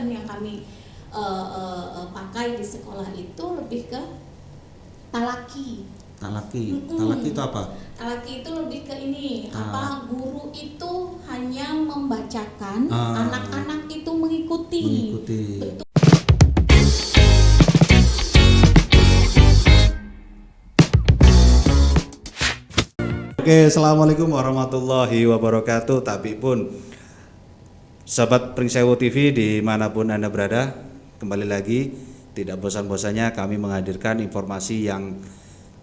sistem yang kami pakai di sekolah itu lebih ke talaki. Talaki itu apa? Talaki itu lebih ke ini, guru itu hanya membacakan, anak-anak itu mengikuti. Betul. Oke, assalamualaikum warahmatullahi wabarakatuh. Tapi pun sahabat Pringsewu TV dimanapun Anda berada, kembali lagi tidak bosan-bosannya kami menghadirkan informasi yang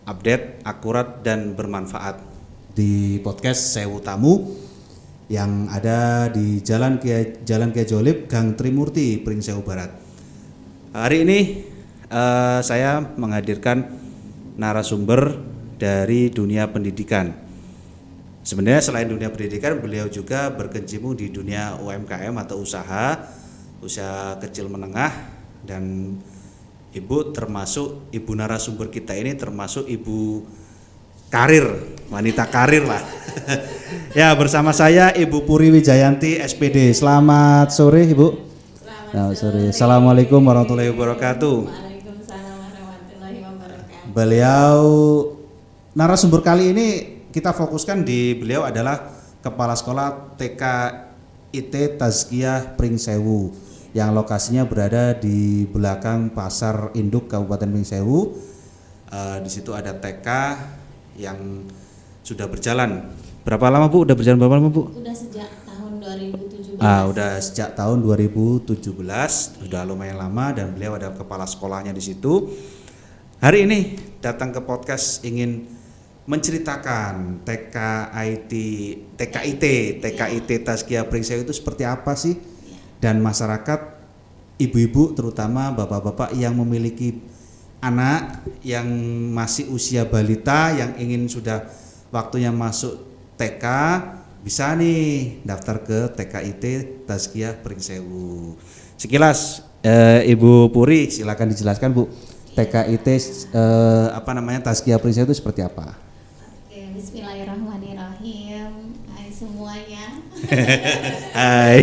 update, akurat dan bermanfaat di podcast Sewu Tamu yang ada di Jalan Kiai Jolib, Gang Trimurti, Pringsewu Barat. Hari ini saya menghadirkan narasumber dari dunia pendidikan. Sebenarnya selain dunia pendidikan, beliau juga berkecimpung di dunia UMKM atau usaha kecil menengah, dan ibu narasumber kita ini termasuk ibu karir, wanita karir lah. Ya, bersama saya Ibu Puri Wijayanti SPD. Selamat sore Ibu. Selamat sore. Assalamualaikum warahmatullahi wabarakatuh. Waalaikumsalam warahmatullahi wabarakatuh. Beliau narasumber kali ini kita fokuskan di beliau adalah Kepala Sekolah TK IT Tazkiyah Pringsewu yang lokasinya berada di belakang Pasar Induk Kabupaten Pringsewu. Di situ ada TK yang sudah berjalan. Berapa lama Bu? Udah berjalan berapa lama Bu? Udah sejak tahun 2017. Udah sejak tahun 2017, sudah lumayan lama, dan beliau ada kepala sekolahnya di situ. Hari ini datang ke podcast ingin menceritakan TKIT Tazkiyah Pringsewu itu seperti apa sih, dan masyarakat, ibu-ibu terutama bapak-bapak yang memiliki anak yang masih usia balita yang ingin sudah waktunya masuk TK, bisa nih daftar ke TKIT Tazkiyah Pringsewu. Sekilas Ibu Puri silakan dijelaskan Bu, TKIT Tazkiyah Pringsewu itu seperti apa? Bismillahirrahmanirrahim. Hai semuanya. Hai.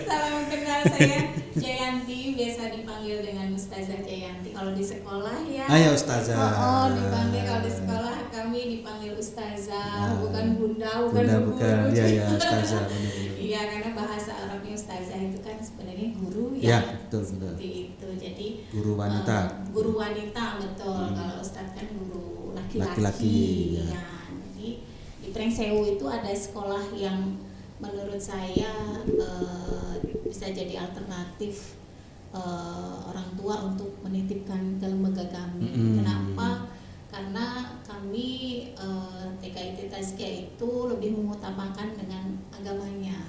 Salam kenal, saya Jayanti, biasa dipanggil dengan Ustazah Jayanti. Kalau di sekolah ya. Ayo Ustazah. Dipanggil, kalau di sekolah kami dipanggil Ustazah, bukan Bunda, bukan Guru. Iya Ustazah. Iya, karena bahasa Arabnya Ustazah itu kan sebenarnya guru ya. Betul. Seperti itu. Jadi guru wanita. Guru wanita, betul. Kalau Ustaz kan guru laki-laki. Ya. Jadi di Pringsewu itu ada sekolah yang menurut saya bisa jadi alternatif orang tua untuk menitipkan ke lembaga kami. Kenapa? Karena kami TKIT Tazkiyah itu lebih mengutamakan dengan agamanya,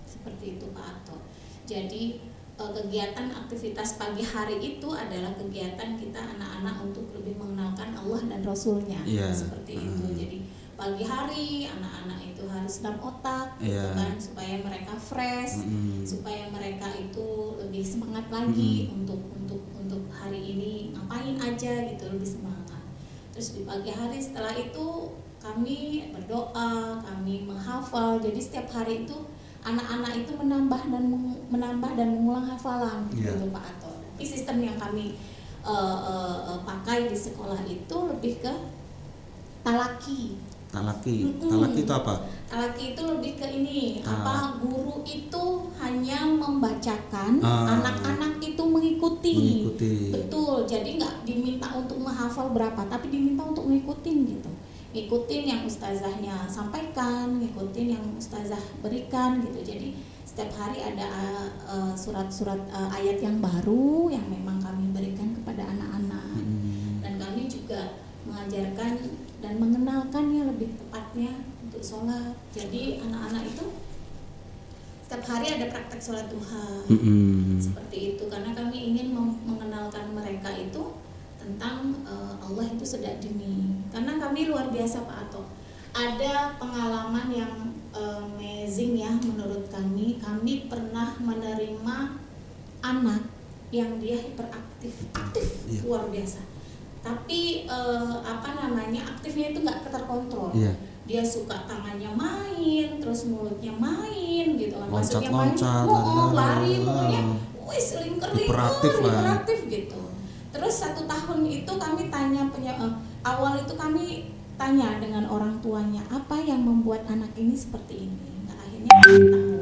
seperti itu Pak Ato. Jadi kegiatan aktivitas pagi hari itu adalah kegiatan kita anak-anak untuk lebih mengenalkan Allah dan Rasulnya, seperti itu. Jadi pagi hari anak-anak itu harus dalam otak, gitu kan, supaya mereka fresh, supaya mereka itu lebih semangat lagi untuk hari ini ngapain aja gitu, lebih semangat. Terus di pagi hari setelah itu kami berdoa, kami menghafal. Jadi setiap hari itu anak-anak itu menambah dan mengulang hafalan, gitu Pak Ato. Tapi sistem yang kami pakai di sekolah itu lebih ke talaki. Talaki itu apa? Talaki itu lebih ke ini, guru itu hanya membacakan, anak-anak itu mengikuti. Betul. Jadi nggak diminta untuk menghafal berapa, tapi diminta untuk ngikutin gitu. Ngikutin yang ustazahnya sampaikan, ngikutin yang ustazah berikan gitu. Jadi setiap hari ada surat-surat ayat yang baru yang memang kami berikan kepada anak-anak. Dan kami juga mengajarkan dan mengenalkannya lebih tepatnya untuk sholat. Jadi anak-anak itu setiap hari ada praktek sholat duha. Seperti itu, karena kami ingin mengenalkan mereka itu tentang Allah itu sejak dini. Karena kami luar biasa Pak Ato, ada pengalaman yang amazing ya menurut kami. Kami pernah menerima anak yang dia hiperaktif, luar biasa. Tapi aktifnya itu nggak terkontrol. dia suka tangannya main, terus mulutnya main gitu kan, maksudnya main, Loncat-loncat, lari pokoknya, wis hiperaktif gitu. Terus 1 tahun itu kami tanya awal itu kami tanya dengan orang tuanya, apa yang membuat anak ini seperti ini. Nah, akhirnya kami tahu.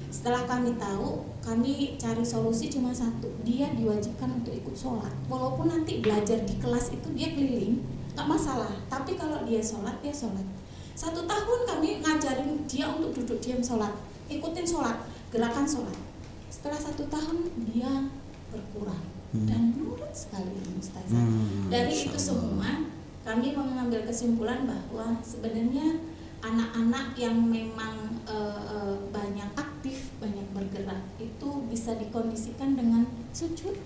Setelah kami tahu, kami cari solusi cuma satu, dia diwajibkan untuk ikut sholat. Walaupun nanti belajar di kelas itu dia keliling, nggak masalah. Tapi kalau dia sholat, dia sholat. 1 tahun kami ngajarin dia untuk duduk diam sholat, ikutin sholat, gerakan sholat. Setelah 1 tahun dia berkurang dan nurut sekali Ustazah. Dari itu semua kami mengambil kesimpulan bahwa sebenarnya anak-anak yang memang banyak aktif, banyak bergerak itu bisa dikondisikan dengan sujud,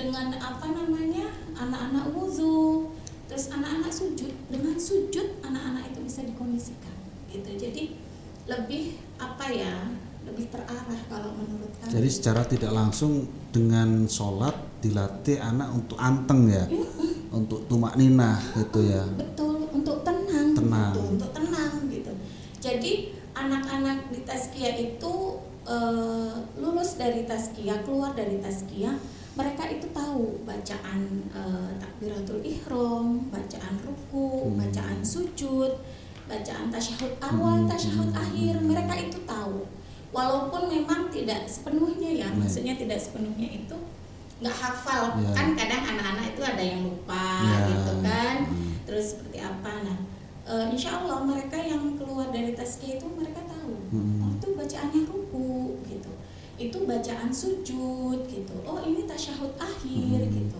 dengan apa namanya, anak-anak wudhu, terus anak-anak sujud, dengan sujud anak-anak itu bisa dikondisikan gitu. Jadi lebih apa ya, lebih terarah kalau menurut kami. Jadi secara tidak langsung dengan sholat dilatih anak untuk anteng ya, untuk tumak ninah gitu ya. Betul, untuk tenang. Tenang. Gitu, untuk tenang gitu. Jadi anak-anak di tazkiyah itu lulus dari tazkiyah, keluar dari tazkiyah, mereka itu tahu bacaan takbiratul ihram, bacaan ruku, bacaan sujud, bacaan tasyahud awal, tasyahud akhir, mereka itu tahu. Walaupun memang tidak sepenuhnya ya, maksudnya tidak sepenuhnya itu nggak hafal, kan kadang anak-anak itu ada yang lupa gitu kan, terus seperti apa. Nah, insya Allah mereka yang keluar dari tazkiyah itu mereka tahu, oh itu bacaannya ruku gitu, itu bacaan sujud gitu, oh ini tasyahud akhir gitu.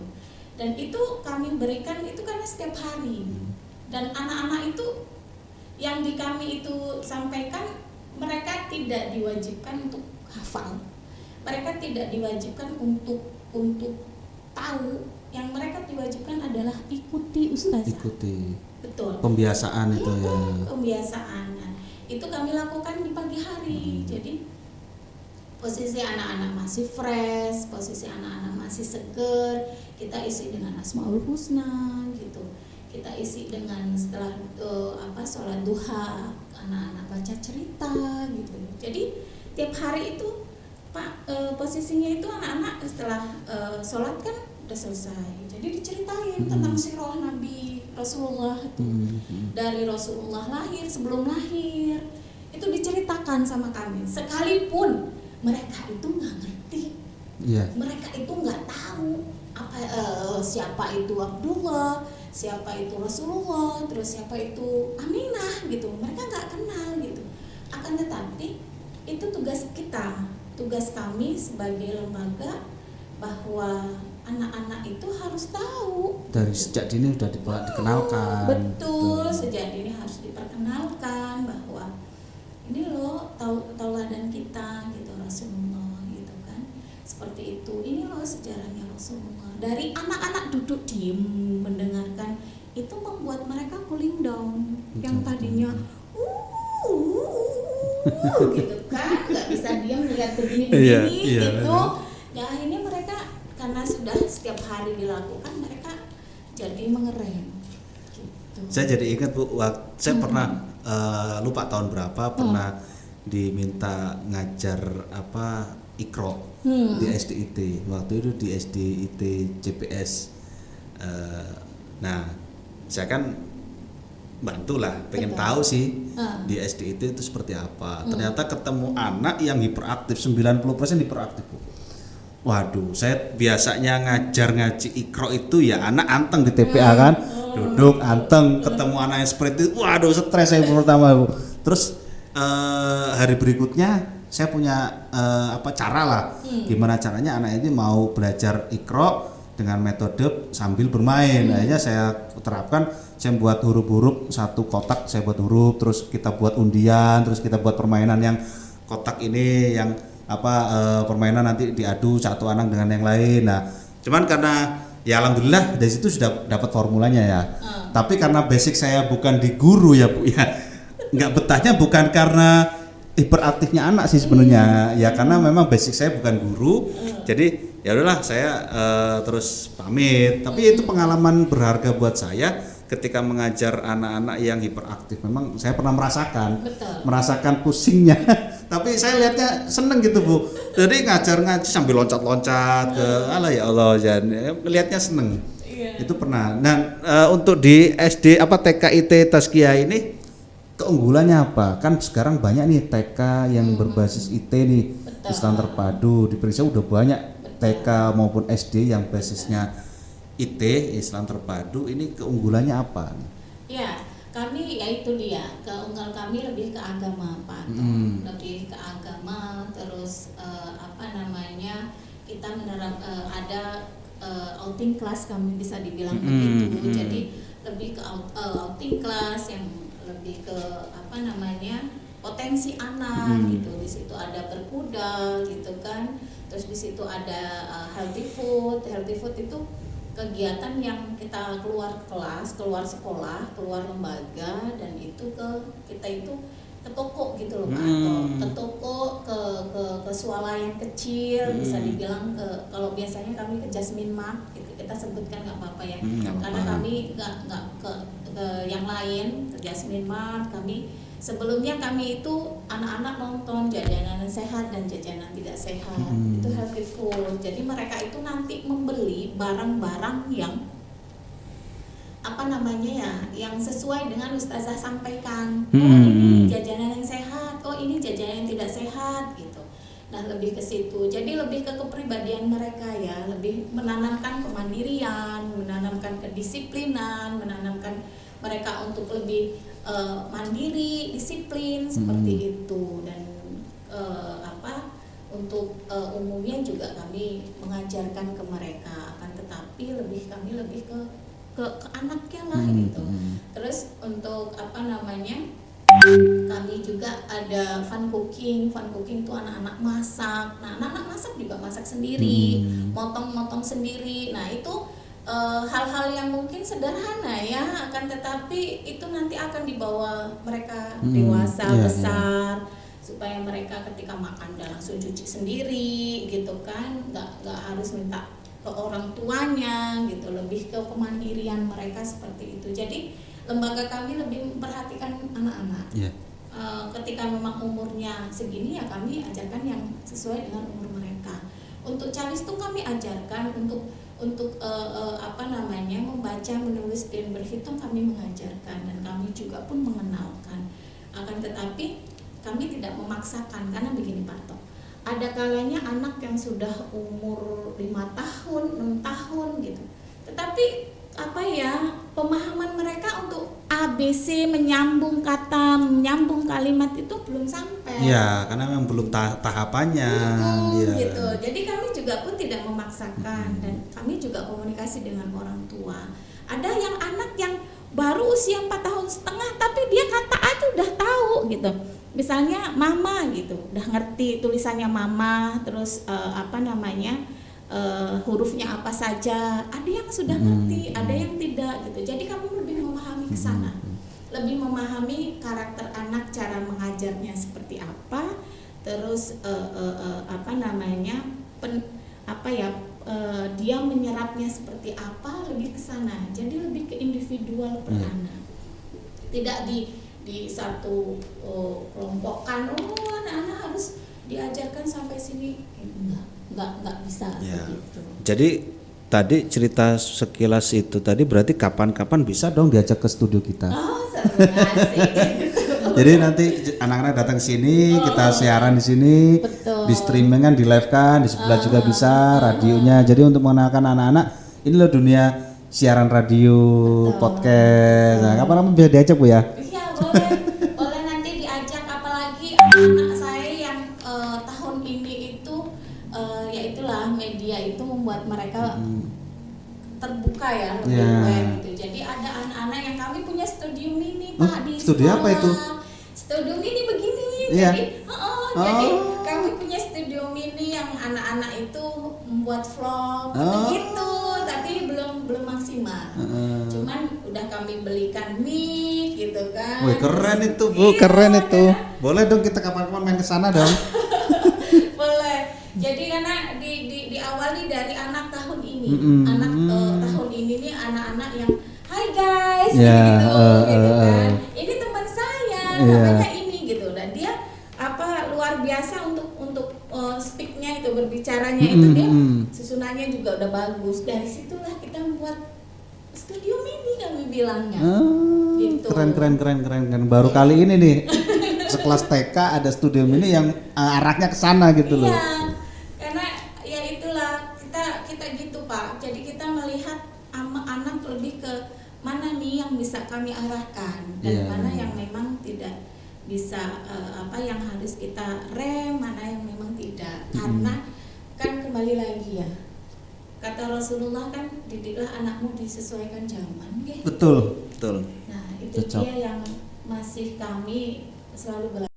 Dan itu kami berikan itu karena setiap hari, dan anak-anak itu yang di kami itu sampaikan, mereka tidak diwajibkan untuk hafal, mereka tidak diwajibkan untuk tahu, yang mereka diwajibkan adalah ikuti Ustazah. Ikuti. Betul. Pembiasaan itu ya. Pembiasaan. Nah, itu kami lakukan di pagi hari. Jadi posisi anak-anak masih fresh, posisi anak-anak masih seger, kita isi dengan Asmaul Husna gitu. Kita isi dengan setelah sholat duha, anak-anak baca cerita gitu. Jadi tiap hari itu posisinya itu anak-anak setelah sholat kan udah selesai, jadi diceritain tentang sirah Nabi Rasulullah itu, dari Rasulullah lahir, sebelum lahir itu diceritakan sama kami, sekalipun mereka itu nggak ngerti, mereka itu nggak tahu apa siapa itu Abdullah, siapa itu Rasulullah, terus siapa itu Aminah gitu, mereka nggak kenal gitu. Akan tetapi itu tugas kami sebagai lembaga, bahwa anak-anak itu harus tahu dari sejak dini sudah dikenalkan. Betul, sejak dini harus diperkenalkan bahwa ini loh tauladan kita gitu, Rasulullah gitu kan, seperti itu. Ini loh sejarahnya Rasulullah. Dari anak-anak duduk diem mendengarkan itu membuat mereka cooling down, yang tadinya gitu kan, nggak bisa diam lihat begini gitu. Ya akhirnya mereka karena sudah setiap hari dilakukan, mereka jadi mengerem gitu. Saya jadi ingat Bu, saya pernah lupa tahun berapa pernah diminta ngajar Iqra di SDIT. Waktu itu di SDIT CPS. Nah, saya kan bantulah, pengen tahu sih di SDIT itu seperti apa. Ternyata ketemu anak yang hiperaktif, 90% hiperaktif Bu. Waduh, saya biasanya ngaji Iqra itu ya anak anteng di TPA kan, duduk anteng, ketemu anak yang seperti itu, waduh stres saya pertama Bu. Terus hari berikutnya saya punya cara lah, gimana caranya anak ini mau belajar Iqra dengan metode sambil bermain. Akhirnya saya terapkan, saya buat huruf-huruf satu kotak, saya buat huruf, terus kita buat undian, terus kita buat permainan yang kotak ini yang permainan nanti diadu satu anak dengan yang lain. Nah, cuman karena ya alhamdulillah dari situ sudah dapat formulanya ya. Tapi karena basic saya bukan di guru ya Bu ya, nggak betahnya bukan karena hiperaktifnya anak sih sebenarnya, ya karena memang basic saya bukan guru. Jadi ya udahlah saya terus pamit. Tapi itu pengalaman berharga buat saya ketika mengajar anak-anak yang hiperaktif. Memang saya pernah Betul. merasakan pusingnya. Tapi saya lihatnya seneng gitu Bu. Jadi ngajar sambil loncat-loncat ke ya Allah, jadi lihatnya seneng. Iya. Itu pernah. Nah, untuk di SD TKIT Tazkiyah ini keunggulannya apa? Kan sekarang banyak nih TK yang berbasis IT nih, Betul. Islam terpadu. Di Pringsewu udah banyak TK maupun SD yang basisnya IT, Islam terpadu. Ini keunggulannya apa? Ya, kami yaitu dia, keunggulan kami lebih ke agama Pak. Lebih ke agama, terus kita ada outing class, kami bisa dibilang begitu. Jadi lebih ke outing class yang lebih ke potensi anak gitu. Di situ ada berkuda gitu kan. Terus di situ ada healthy food. Healthy food itu kegiatan yang kita keluar kelas, keluar sekolah, keluar lembaga, dan itu kita itu ke toko gitu loh Pak, atau ke toko, ke swalayan kecil, bisa dibilang kalau biasanya kami ke Jasmine Mart gitu, kita sebutkan nggak apa-apa ya, karena kami nggak ke yang lain, ke Jasmine Mart. Sebelumnya kami itu anak-anak nonton jajanan sehat dan jajanan tidak sehat, itu healthy food. Jadi mereka itu nanti membeli barang-barang yang yang sesuai dengan ustazah sampaikan. Oh ini jajanan yang sehat, oh ini jajanan yang tidak sehat gitu. Nah lebih ke situ. Jadi lebih ke kepribadian mereka ya, lebih menanamkan kemandirian, menanamkan kedisiplinan, menanamkan mereka untuk lebih mandiri, disiplin seperti itu. Dan untuk umumnya juga kami mengajarkan ke mereka, akan tetapi kami lebih ke anaknya lah gitu. Terus untuk kami juga ada fun cooking. Fun cooking itu anak-anak masak. Nah, anak-anak masak juga masak sendiri, motong-motong sendiri. Nah, itu hal-hal yang mungkin sederhana ya, akan tetapi itu nanti akan dibawa mereka dewasa, besar, supaya mereka ketika makan udah langsung cuci sendiri gitu kan, nggak harus minta ke orang tuanya gitu, lebih ke kemandirian mereka seperti itu. Jadi lembaga kami lebih memperhatikan anak-anak. Ketika memang umurnya segini ya kami ajarkan yang sesuai dengan umur mereka. Untuk calis tuh kami ajarkan untuk membaca, menulis dan berhitung kami mengajarkan, dan kami juga pun mengenalkan. Akan tetapi kami tidak memaksakan, karena begini Pak Tok, ada kalanya anak yang sudah umur 5 tahun, 6 tahun gitu, tetapi pemahaman mereka untuk ABC, menyambung kata, menyambung kalimat itu belum sampai. Ya, karena memang belum tahapannya. Gitu. Jadi kami juga pun tidak memaksakan, dan kami juga komunikasi dengan orang tua. Ada yang anak yang baru usia 4 tahun setengah, tapi dia kata aja udah tahu gitu. Misalnya mama gitu, udah ngerti tulisannya mama, terus hurufnya apa saja. Ada yang sudah ngerti, ada yang tidak gitu. Jadi kami lebih memahami ke sana. Lebih memahami karakter anak, cara mengajarnya seperti apa, terus dia menyerapnya seperti apa, lebih ke sana. Jadi lebih ke individual per anak. Tidak di satu kelompokkan, anak-anak harus diajarkan sampai sini. Enggak bisa begitu. Jadi tadi cerita sekilas itu tadi berarti kapan-kapan bisa dong diajak ke studio kita. Oh, seru, asik. Jadi nanti anak-anak datang ke sini, kita siaran di sini, di streaming kan, di live kan, di sebelah juga bisa radionya. Jadi untuk mengenalkan anak-anak, ini loh dunia siaran radio, podcast. Nah, kapan-kapan bisa diajak Bu ya? Iya, boleh nanti diajak, apalagi anak saya yang tahun ini itu yaitulah media itu membuat mereka terbuka ya, lebih aware gitu. Jadi ada anak-anak yang kami punya studio mini Pak di studio sekolah. Apa itu? Studio mini begini. Jadi jadi kami punya studio mini yang anak-anak itu membuat vlog gitu, tapi belum maksimal. Cuman udah kami belikan mic gitu kan. Wih, keren itu Bu, keren itu. Boleh dong kita kapan-kapan main ke sana dong. Boleh. Jadi karena diawali dari anak tahun ini. Tahun ini nih anak-anak yang hai guys, Ya, gitu kan. Ini teman saya, Iya. namanya ini gitu. Dan dia luar biasa untuk speaknya itu, berbicaranya itu dia susunannya juga udah bagus. Dari situlah kita membuat studio mini, kami bilangnya. Gitu. Keren. Baru kali ini nih sekelas TK ada studio mini yang arahnya ke sana gitu loh. Iya, karena ya itulah kita gitu Pak. Jadi kita melihat anak lebih ke mana nih yang bisa kami arahkan dan Iya. mana yang memang tidak bisa, yang harus kita rem, mana yang memang tidak. Karena kan kembali lagi ya, kata Rasulullah kan, didiklah anakmu disesuaikan zaman. Betul. Betul. Nah itu Cocok. dia yang masih kami selalu belajar.